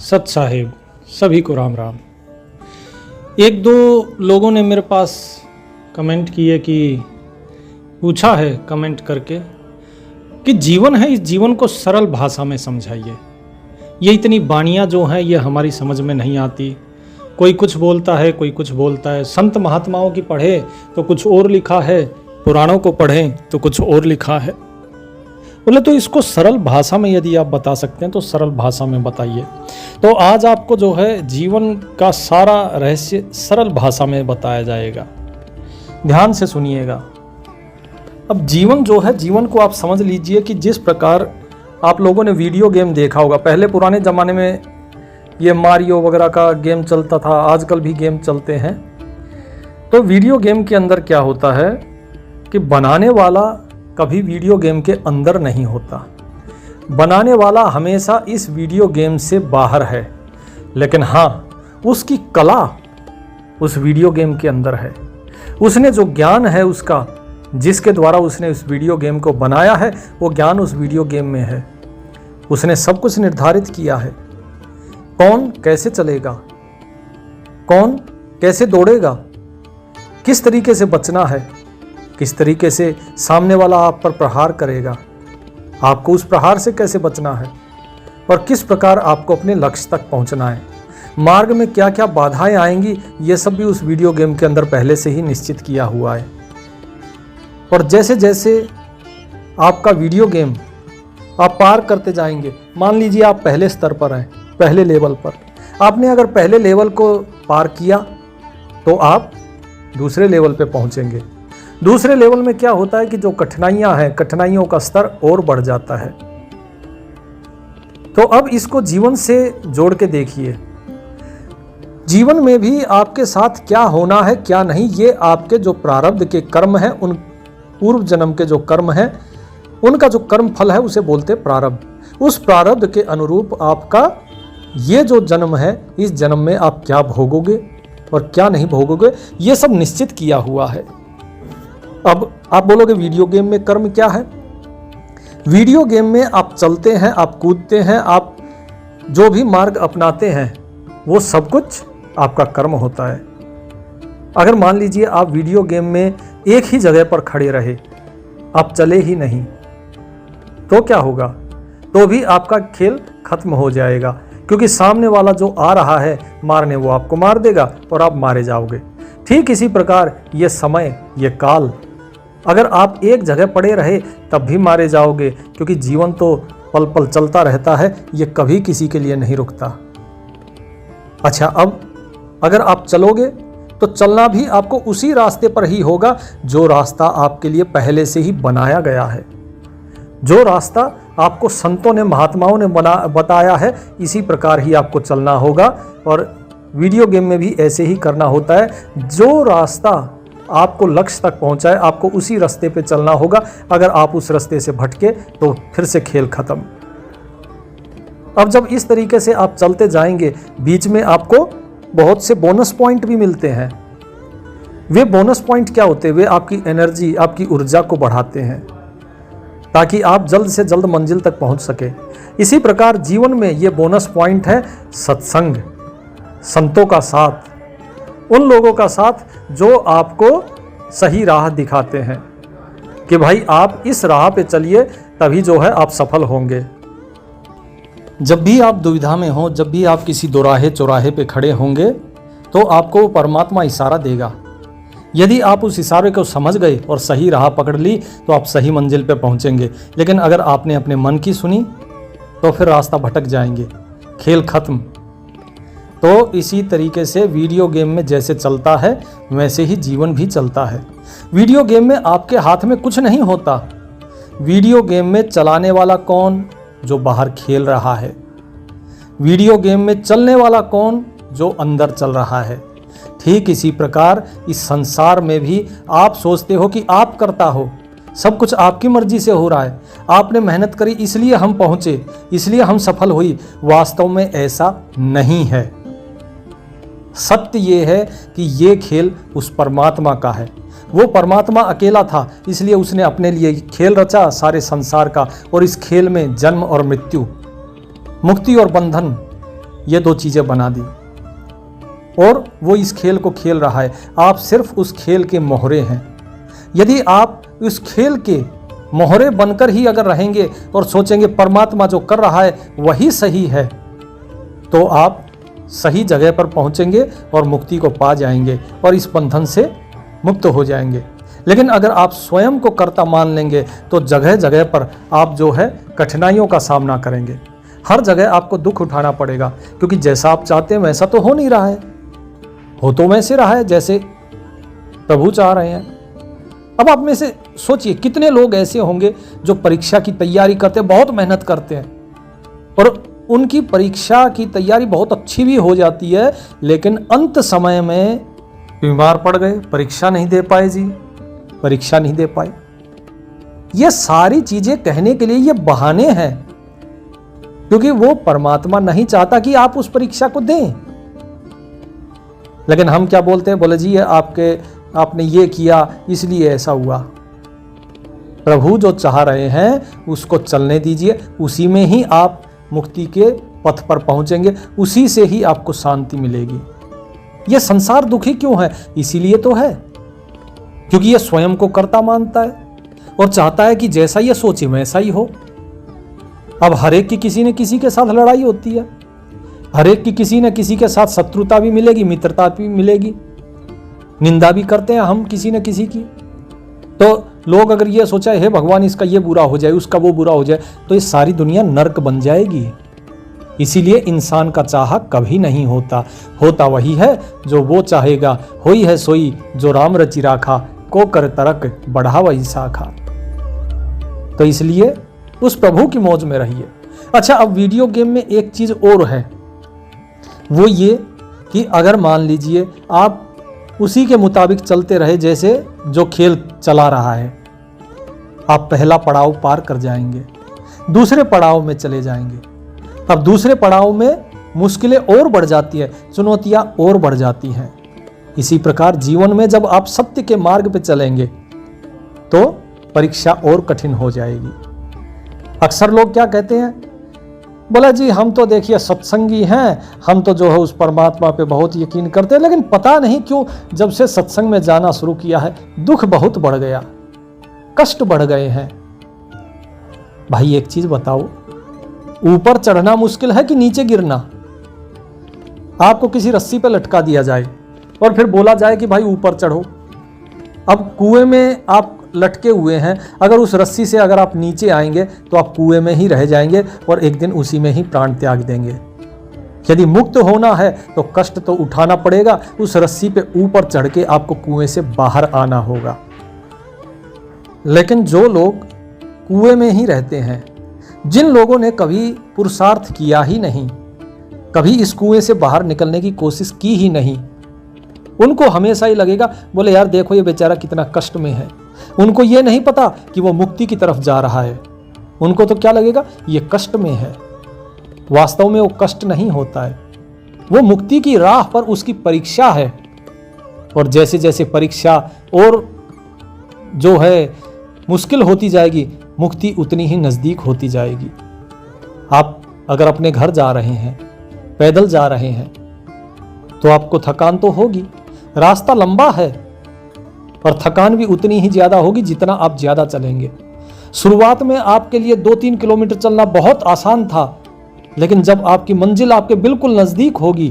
सत साहिब सभी को राम राम। एक दो लोगों ने मेरे पास कमेंट किए कि पूछा है कमेंट करके कि जीवन है, इस जीवन को सरल भाषा में समझाइए। ये इतनी बाणियाँ जो हैं ये हमारी समझ में नहीं आती। कोई कुछ बोलता है, कोई कुछ बोलता है। संत महात्माओं की पढ़े तो कुछ और लिखा है, पुराणों को पढ़ें तो कुछ और लिखा है। बोले तो इसको सरल भाषा में यदि आप बता सकते हैं तो सरल भाषा में बताइए। तो आज आपको जो है जीवन का सारा रहस्य सरल भाषा में बताया जाएगा। ध्यान से सुनिएगा। अब जीवन जो है, जीवन को आप समझ लीजिए कि जिस प्रकार आप लोगों ने वीडियो गेम देखा होगा, पहले पुराने ज़माने में ये मारियो वगैरह का गेम चलता था, आजकल भी गेम चलते हैं। तो वीडियो गेम के अंदर क्या होता है कि बनाने वाला कभी वीडियो गेम के अंदर नहीं होता, बनाने वाला हमेशा इस वीडियो गेम से बाहर है, लेकिन हाँ उसकी कला उस वीडियो गेम के अंदर है। उसने जो ज्ञान है उसका, जिसके द्वारा उसने उस वीडियो गेम को बनाया है, वो ज्ञान उस वीडियो गेम में है। उसने सब कुछ निर्धारित किया है। कौन कैसे चलेगा, कौन कैसे दौड़ेगा, किस तरीके से बचना है, किस तरीके से सामने वाला आप पर प्रहार करेगा, आपको उस प्रहार से कैसे बचना है, और किस प्रकार आपको अपने लक्ष्य तक पहुंचना है, मार्ग में क्या क्या बाधाएं आएंगी, ये सब भी उस वीडियो गेम के अंदर पहले से ही निश्चित किया हुआ है। और जैसे जैसे आपका वीडियो गेम आप पार करते जाएंगे, मान लीजिए आप पहले स्तर पर हैं, पहले लेवल पर, आपने अगर पहले लेवल को पार किया तो आप दूसरे लेवल पे पहुंचेंगे। दूसरे लेवल में क्या होता है कि जो कठिनाइयां हैं, कठिनाइयों का स्तर और बढ़ जाता है। तो अब इसको जीवन से जोड़ के देखिए। जीवन में भी आपके साथ क्या होना है क्या नहीं, ये आपके जो प्रारब्ध के कर्म हैं, उन पूर्व जन्म के जो कर्म हैं, उनका जो कर्म फल है उसे बोलते प्रारब्ध। उस प्रारब्ध के अनुरूप आपका ये जो जन्म है, इस जन्म में आप क्या भोगोगे और क्या नहीं भोगोगे, ये सब निश्चित किया हुआ है। अब आप बोलोगे वीडियो गेम में कर्म क्या है? वीडियो गेम में आप चलते हैं, आप कूदते हैं, आप जो भी मार्ग अपनाते हैं वो सब कुछ आपका कर्म होता है। अगर मान लीजिए आप वीडियो गेम में एक ही जगह पर खड़े रहे, आप चले ही नहीं, तो क्या होगा? तो भी आपका खेल खत्म हो जाएगा, क्योंकि सामने वाला जो आ रहा है मारने, वो आपको मार देगा और आप मारे जाओगे। ठीक इसी प्रकार ये समय, ये काल, अगर आप एक जगह पड़े रहे तब भी मारे जाओगे, क्योंकि जीवन तो पल पल चलता रहता है, ये कभी किसी के लिए नहीं रुकता। अच्छा, अब अगर आप चलोगे तो चलना भी आपको उसी रास्ते पर ही होगा जो रास्ता आपके लिए पहले से ही बनाया गया है, जो रास्ता आपको संतों ने, महात्माओं ने बताया है, इसी प्रकार ही आपको चलना होगा। और वीडियो गेम में भी ऐसे ही करना होता है। जो रास्ता आपको लक्ष्य तक पहुंचाए, आपको उसी रास्ते पे चलना होगा। अगर आप उस रास्ते से भटके तो फिर से खेल खत्म। अब जब इस तरीके से आप चलते जाएंगे, बीच में आपको बहुत से बोनस पॉइंट भी मिलते हैं। वे बोनस पॉइंट क्या होते हैं? वे आपकी एनर्जी, आपकी ऊर्जा को बढ़ाते हैं, ताकि आप जल्द से जल्द मंजिल तक पहुंच सके। इसी प्रकार जीवन में ये बोनस पॉइंट है सत्संग, संतों का साथ, उन लोगों का साथ जो आपको सही राह दिखाते हैं कि भाई आप इस राह पे चलिए, तभी जो है आप सफल होंगे। जब भी आप दुविधा में हो, जब भी आप किसी दोराहे चौराहे पे खड़े होंगे, तो आपको परमात्मा इशारा देगा। यदि आप उस इशारे को समझ गए और सही राह पकड़ ली तो आप सही मंजिल पे पहुंचेंगे। लेकिन अगर आपने अपने मन की सुनी तो फिर रास्ता भटक जाएंगे, खेल खत्म। तो इसी तरीके से वीडियो गेम में जैसे चलता है वैसे ही जीवन भी चलता है। वीडियो गेम में आपके हाथ में कुछ नहीं होता। वीडियो गेम में चलाने वाला कौन? जो बाहर खेल रहा है। वीडियो गेम में चलने वाला कौन? जो अंदर चल रहा है। ठीक इसी प्रकार इस संसार में भी आप सोचते हो कि आप करता हो, सब कुछ आपकी मर्जी से हो रहा है, आपने मेहनत करी इसलिए हम पहुंचे, इसलिए हम सफल हुई। वास्तव में ऐसा नहीं है। सत्य ये है कि ये खेल उस परमात्मा का है। वो परमात्मा अकेला था, इसलिए उसने अपने लिए खेल रचा सारे संसार का, और इस खेल में जन्म और मृत्यु, मुक्ति और बंधन, ये दो चीज़ें बना दी और वो इस खेल को खेल रहा है। आप सिर्फ उस खेल के मोहरे हैं। यदि आप उस खेल के मोहरे बनकर ही अगर रहेंगे और सोचेंगे परमात्मा जो कर रहा है वही सही है, तो आप सही जगह पर पहुंचेंगे और मुक्ति को पा जाएंगे और इस बंधन से मुक्त हो जाएंगे। लेकिन अगर आप स्वयं को कर्ता मान लेंगे तो जगह जगह पर आप जो है कठिनाइयों का सामना करेंगे। हर जगह आपको दुख उठाना पड़ेगा, क्योंकि जैसा आप चाहते हैं वैसा तो हो नहीं रहा है। हो तो वैसे रहा है जैसे प्रभु चाह रहे हैं। अब आप में से सोचिए कितने लोग ऐसे होंगे जो परीक्षा की तैयारी करते हैं, बहुत मेहनत करते हैं और उनकी परीक्षा की तैयारी बहुत अच्छी भी हो जाती है, लेकिन अंत समय में बीमार पड़ गए, परीक्षा नहीं दे पाए जी, परीक्षा नहीं दे पाए। ये सारी चीजें कहने के लिए ये बहाने हैं, क्योंकि वो परमात्मा नहीं चाहता कि आप उस परीक्षा को दें। लेकिन हम क्या बोलते हैं, बोले जी ये आपने ये किया इसलिए ऐसा हुआ। प्रभु जो चाह रहे हैं उसको चलने दीजिए, उसी में ही आप मुक्ति के पथ पर पहुंचेंगे, उसी से ही आपको शांति मिलेगी। यह संसार दुखी क्यों है? इसीलिए तो है क्योंकि यह स्वयं को कर्ता मानता है और चाहता है कि जैसा यह सोचे वैसा ही हो। अब हर एक की किसी न किसी के साथ लड़ाई होती है, हर एक की किसी न किसी के साथ शत्रुता भी मिलेगी, मित्रता भी मिलेगी, निंदा भी करते हैं हम किसी न किसी की। तो लोग अगर ये सोचा है भगवान इसका ये बुरा हो जाए, उसका वो बुरा हो जाए, तो ये सारी दुनिया नर्क बन जाएगी। इसीलिए इंसान का चाहा कभी नहीं होता, होता वही है जो वो चाहेगा। होई है सोई जो राम रचि राखा, को कर तरक बढ़ा वही साखा। तो इसलिए उस प्रभु की मौज में रहिए। अच्छा, अब वीडियो गेम में एक चीज और है, वो ये कि अगर मान लीजिए आप उसी के मुताबिक चलते रहे जैसे जो खेल चला रहा है, आप पहला पड़ाव पार कर जाएंगे, दूसरे पड़ाव में चले जाएंगे। अब दूसरे पड़ाव में मुश्किलें और बढ़ जाती है, चुनौतियां और बढ़ जाती हैं। इसी प्रकार जीवन में जब आप सत्य के मार्ग पे चलेंगे तो परीक्षा और कठिन हो जाएगी। अक्सर लोग क्या कहते हैं, बोला जी हम तो देखिए सत्संगी हैं, हम तो जो है उस परमात्मा पे बहुत यकीन करते हैं, लेकिन पता नहीं क्यों जब से सत्संग में जाना शुरू किया है दुख बहुत बढ़ गया, कष्ट बढ़ गए हैं। भाई एक चीज बताओ, ऊपर चढ़ना मुश्किल है कि नीचे गिरना? आपको किसी रस्सी पे लटका दिया जाए और फिर बोला जाए कि भाई ऊपर चढ़ो। अब कुएं में आप लटके हुए हैं, अगर उस रस्सी से अगर आप नीचे आएंगे तो आप कुएं में ही रह जाएंगे और एक दिन उसी में ही प्राण त्याग देंगे। यदि मुक्त होना है तो कष्ट तो उठाना पड़ेगा, उस रस्सी पे ऊपर चढ़ के आपको कुएं से बाहर आना होगा। लेकिन जो लोग कुएं में ही रहते हैं, जिन लोगों ने कभी पुरुषार्थ किया ही नहीं, कभी इस कुएं से बाहर निकलने की कोशिश की ही नहीं, उनको हमेशा ही लगेगा बोले यार देखो ये बेचारा कितना कष्ट में है। उनको ये नहीं पता कि वो मुक्ति की तरफ जा रहा है, उनको तो क्या लगेगा ये कष्ट में है। वास्तव में वो कष्ट नहीं होता है, वो मुक्ति की राह पर उसकी परीक्षा है। और जैसे जैसे परीक्षा और जो है मुश्किल होती जाएगी, मुक्ति उतनी ही नजदीक होती जाएगी। आप अगर अपने घर जा रहे हैं, पैदल जा रहे हैं, तो आपको थकान तो होगी, रास्ता लंबा है और थकान भी उतनी ही ज्यादा होगी जितना आप ज्यादा चलेंगे। शुरुआत में आपके लिए 2-3 किलोमीटर चलना बहुत आसान था, लेकिन जब आपकी मंजिल आपके बिल्कुल नजदीक होगी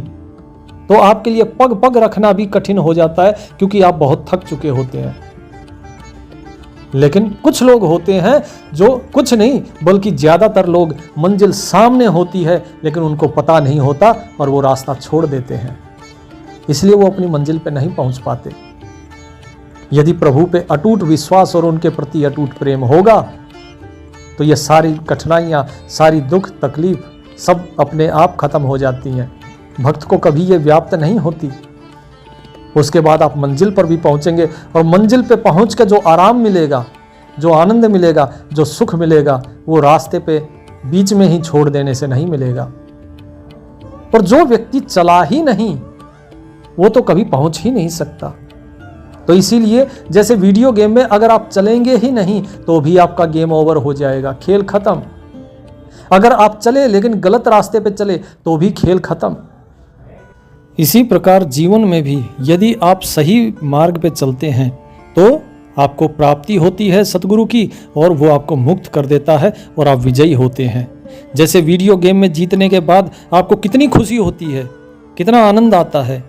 तो आपके लिए पग पग रखना भी कठिन हो जाता है, क्योंकि आप बहुत थक चुके होते हैं। लेकिन कुछ लोग होते हैं जो कुछ नहीं बल्कि ज्यादातर लोग मंजिल सामने होती है लेकिन उनको पता नहीं होता और वो रास्ता छोड़ देते हैं, इसलिए वो अपनी मंजिल पे नहीं पहुंच पाते। यदि प्रभु पे अटूट विश्वास और उनके प्रति अटूट प्रेम होगा तो ये सारी कठिनाइयाँ, सारी दुख तकलीफ सब अपने आप खत्म हो जाती हैं। भक्त को कभी ये व्याप्त नहीं होती। उसके बाद आप मंजिल पर भी पहुंचेंगे और मंजिल पे पहुंच के जो आराम मिलेगा, जो आनंद मिलेगा, जो सुख मिलेगा, वो रास्ते पे बीच में ही छोड़ देने से नहीं मिलेगा। और जो व्यक्ति चला ही नहीं वो तो कभी पहुंच ही नहीं सकता। तो इसीलिए जैसे वीडियो गेम में अगर आप चलेंगे ही नहीं तो भी आपका गेम ओवर हो जाएगा, खेल खत्म। अगर आप चले लेकिन गलत रास्ते पे चले तो भी खेल खत्म। इसी प्रकार जीवन में भी यदि आप सही मार्ग पे चलते हैं तो आपको प्राप्ति होती है सतगुरु की, और वो आपको मुक्त कर देता है और आप विजयी होते हैं। जैसे वीडियो गेम में जीतने के बाद आपको कितनी खुशी होती है, कितना आनंद आता है,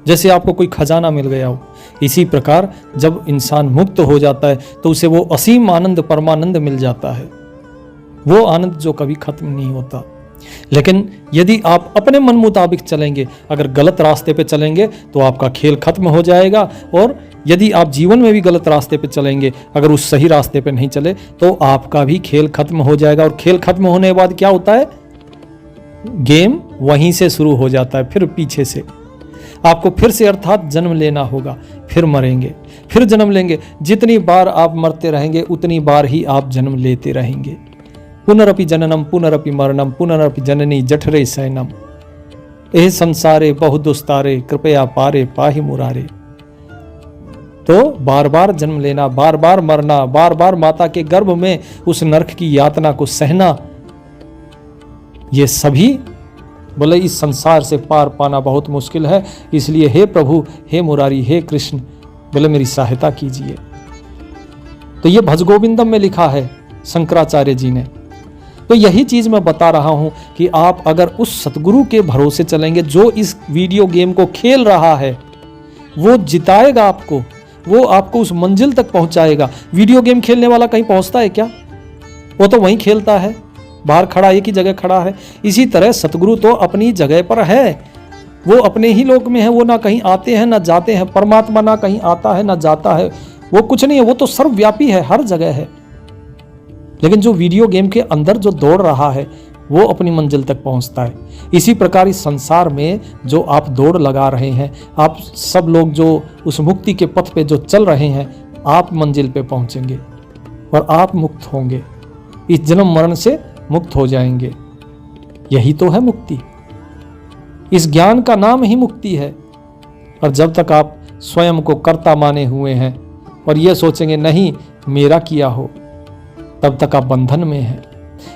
जैसे आपको कोई खजाना मिल गया हो। इसी प्रकार जब इंसान मुक्त हो जाता है तो उसे वो असीम आनंद, परमानंद मिल जाता है, वो आनंद जो कभी खत्म नहीं होता। लेकिन यदि आप अपने मन मुताबिक चलेंगे, अगर गलत रास्ते पे चलेंगे तो आपका खेल खत्म हो जाएगा, और यदि आप जीवन में भी गलत रास्ते पे चलेंगे, अगर उस सही रास्ते पे नहीं चले तो आपका भी खेल खत्म हो जाएगा। और खेल खत्म होने के बाद क्या होता है, गेम वहीं से शुरू हो जाता है, फिर पीछे से आपको फिर से अर्थात जन्म लेना होगा, फिर मरेंगे, फिर जन्म लेंगे। जितनी बार आप मरते रहेंगे उतनी बार ही आप जन्म लेते रहेंगे। पुनरपि जननम पुनरपि मरणम पुनरपि जननी जठरे शयनम, एह संसारे बहु दुस्तारे कृपया पारे पाहि मुरारे। तो बार बार जन्म लेना, बार बार मरना, बार बार माता के गर्भ में उस नरक की यातना को सहना, ये सभी बोले इस संसार से पार पाना बहुत मुश्किल है। इसलिए हे प्रभु, हे मुरारी, हे कृष्ण, बोले मेरी सहायता कीजिए। तो ये भजगोविंदम में लिखा है शंकराचार्य जी ने। तो यही चीज मैं बता रहा हूं कि आप अगर उस सतगुरु के भरोसे चलेंगे जो इस वीडियो गेम को खेल रहा है, वो जिताएगा आपको, वो आपको उस मंजिल तक पहुंचाएगा। वीडियो गेम खेलने वाला कहीं पहुंचता है क्या? वो तो वहीं खेलता है, बाहर खड़ा, एक ही जगह खड़ा है। इसी तरह सतगुरु तो अपनी जगह पर है, वो अपने ही लोक में है, वो ना कहीं आते हैं ना जाते हैं। परमात्मा ना कहीं आता है ना जाता है, वो कुछ नहीं है, वो तो सर्वव्यापी है, हर जगह है। लेकिन जो वीडियो गेम के अंदर जो दौड़ रहा है वो अपनी मंजिल तक पहुंचता है। इसी प्रकार इस संसार में जो आप दौड़ लगा रहे हैं, आप सब लोग जो उस मुक्ति के पथ पे जो चल रहे हैं, आप मंजिल पे पहुंचेंगे और आप मुक्त होंगे, इस जन्म मरण से मुक्त हो जाएंगे। यही तो है मुक्ति, इस ज्ञान का नाम ही मुक्ति है। और जब तक आप स्वयं को कर्ता माने हुए हैं और ये सोचेंगे नहीं मेरा किया हो, तब तक आप बंधन में हैं,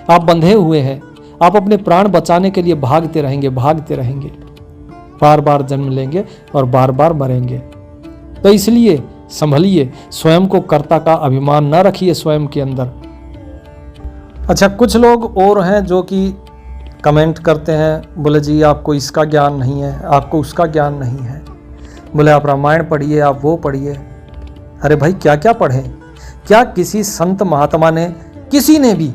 आप बंधे हुए हैं। आप अपने प्राण बचाने के लिए भागते रहेंगे, भागते रहेंगे, बार बार जन्म लेंगे और बार बार मरेंगे। तो इसलिए संभलिए, स्वयं को कर्ता का अभिमान न रखिए स्वयं के अंदर। अच्छा, कुछ लोग और हैं जो कि कमेंट करते हैं, बोले जी आपको इसका ज्ञान नहीं है, आपको उसका ज्ञान नहीं है, बोले आप रामायण पढ़िए, आप वो पढ़िए। अरे भाई क्या क्या पढ़ें? क्या किसी संत महात्मा ने, किसी ने भी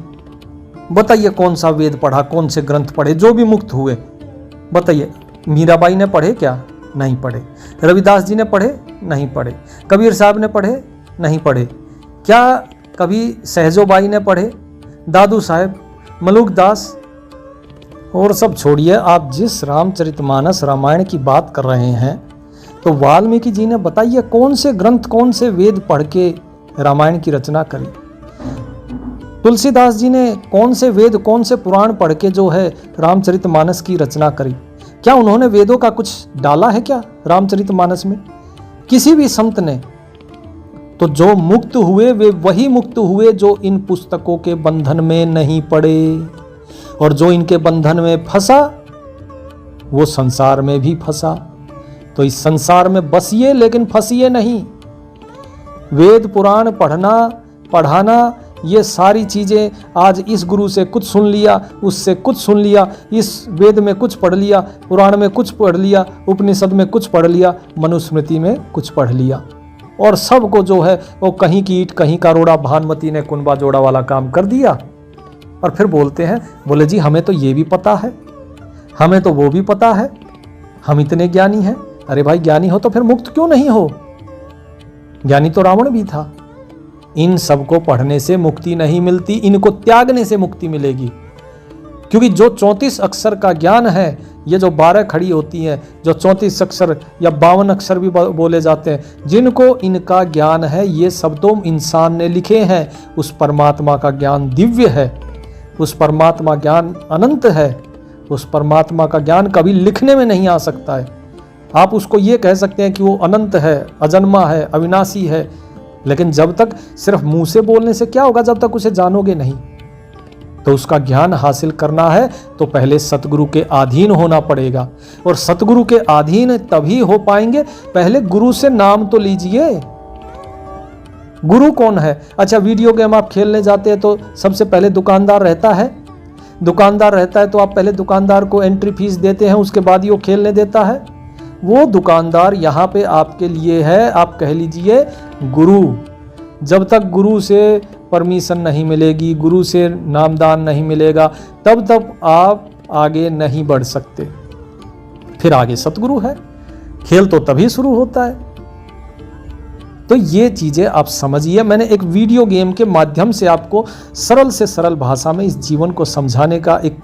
बताइए कौन सा वेद पढ़ा, कौन से ग्रंथ पढ़े जो भी मुक्त हुए? बताइए। मीराबाई ने पढ़े क्या? नहीं पढ़े। रविदास जी ने पढ़े? नहीं पढ़े। कबीर साहब ने पढ़े? नहीं पढ़े। क्या कभी सहजोबाई ने पढ़े? दादू साहब, मलुकदास, और सब छोड़िए। आप जिस रामचरितमानस रामायण की बात कर रहे हैं, तो वाल्मीकि जी ने बताइए कौन से ग्रंथ, कौन से वेद पढ़ के रामायण की रचना करी? तुलसीदास जी ने कौन से वेद, कौन से पुराण पढ़ के जो है रामचरितमानस की रचना करी? क्या उन्होंने वेदों का कुछ डाला है क्या रामचरितमानस में? किसी भी संत ने। तो जो मुक्त हुए वे वही मुक्त हुए जो इन पुस्तकों के बंधन में नहीं पड़े, और जो इनके बंधन में फंसा वो संसार में भी फंसा। तो इस संसार में बसिए लेकिन फंसिए नहीं। वेद पुराण पढ़ना, पढ़ाना, ये सारी चीजें, आज इस गुरु से कुछ सुन लिया, उससे कुछ सुन लिया, इस वेद में कुछ पढ़ लिया, पुराण में कुछ पढ़ लिया, उपनिषद में कुछ पढ़ लिया, मनुस्मृति में कुछ पढ़ लिया, और सबको जो है वो कहीं की ईंट कहीं का रोड़ा, भानुमति ने कुनबा जोड़ा वाला काम कर दिया। और फिर बोलते हैं, बोले जी हमें तो ये भी पता है, हमें तो वो भी पता है, हम इतने ज्ञानी हैं। अरे भाई ज्ञानी हो तो फिर मुक्त क्यों नहीं हो? ज्ञानी तो रावण भी था। इन सबको पढ़ने से मुक्ति नहीं मिलती, इनको त्यागने से मुक्ति मिलेगी। क्योंकि जो 34 अक्षर का ज्ञान है, ये जो 12 खड़ी होती हैं, जो 34 अक्षर या 52 अक्षर भी बोले जाते हैं, जिनको इनका ज्ञान है, ये सब तो इंसान ने लिखे हैं। उस परमात्मा का ज्ञान दिव्य है, उस परमात्मा ज्ञान अनंत है, उस परमात्मा का ज्ञान कभी लिखने में नहीं आ सकता है। आप उसको ये कह सकते हैं कि वो अनंत है, अजन्मा है, अविनाशी है, लेकिन जब तक सिर्फ मुंह से बोलने से क्या होगा, जब तक उसे जानोगे नहीं। तो उसका ज्ञान हासिल करना है तो पहले सतगुरु के अधीन होना पड़ेगा। और सतगुरु के अधीन तभी हो पाएंगे, पहले गुरु से नाम तो लीजिए। गुरु कौन है? अच्छा, वीडियो गेम आप खेलने जाते हैं तो सबसे पहले दुकानदार रहता है। दुकानदार रहता है तो आप पहले दुकानदार को एंट्री फीस देते हैं, उसके बाद ही वो खेलने देता है। वो दुकानदार यहाँ पे आपके लिए है, आप कह लीजिए गुरु। जब तक गुरु से परमिशन नहीं मिलेगी, गुरु से नामदान नहीं मिलेगा, तब तक आप आगे नहीं बढ़ सकते। फिर आगे सतगुरु है, खेल तो तभी शुरू होता है। तो ये चीजें आप समझिए। मैंने एक वीडियो गेम के माध्यम से आपको सरल से सरल भाषा में इस जीवन को समझाने का एक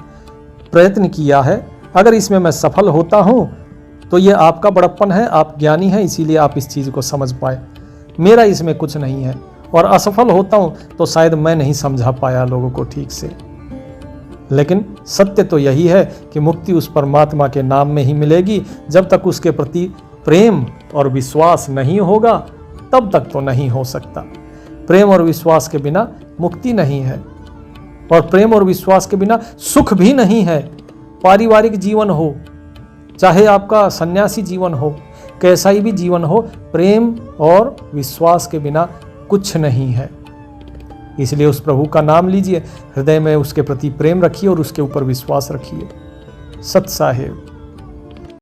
प्रयत्न किया है। अगर इसमें मैं सफल होता हूं तो ये आपका बड़प्पन है, आप ज्ञानी हैं, इसीलिए आप इस चीज को समझ पाए। मेरा इसमें कुछ नहीं है। और असफल होता हूं तो शायद मैं नहीं समझा पाया लोगों को ठीक से। लेकिन सत्य तो यही है कि मुक्ति उस परमात्मा के नाम में ही मिलेगी। जब तक उसके प्रति प्रेम और विश्वास नहीं होगा तब तक तो नहीं हो सकता। प्रेम और विश्वास के बिना मुक्ति नहीं है, और प्रेम और विश्वास के बिना सुख भी नहीं है। पारिवारिक जीवन हो, चाहे आपका सन्यासी जीवन हो, कैसा ही भी जीवन हो, प्रेम और विश्वास के बिना कुछ नहीं है। इसलिए उस प्रभु का नाम लीजिए, हृदय में उसके प्रति प्रेम रखिए और उसके ऊपर विश्वास रखिए। सत साहेब।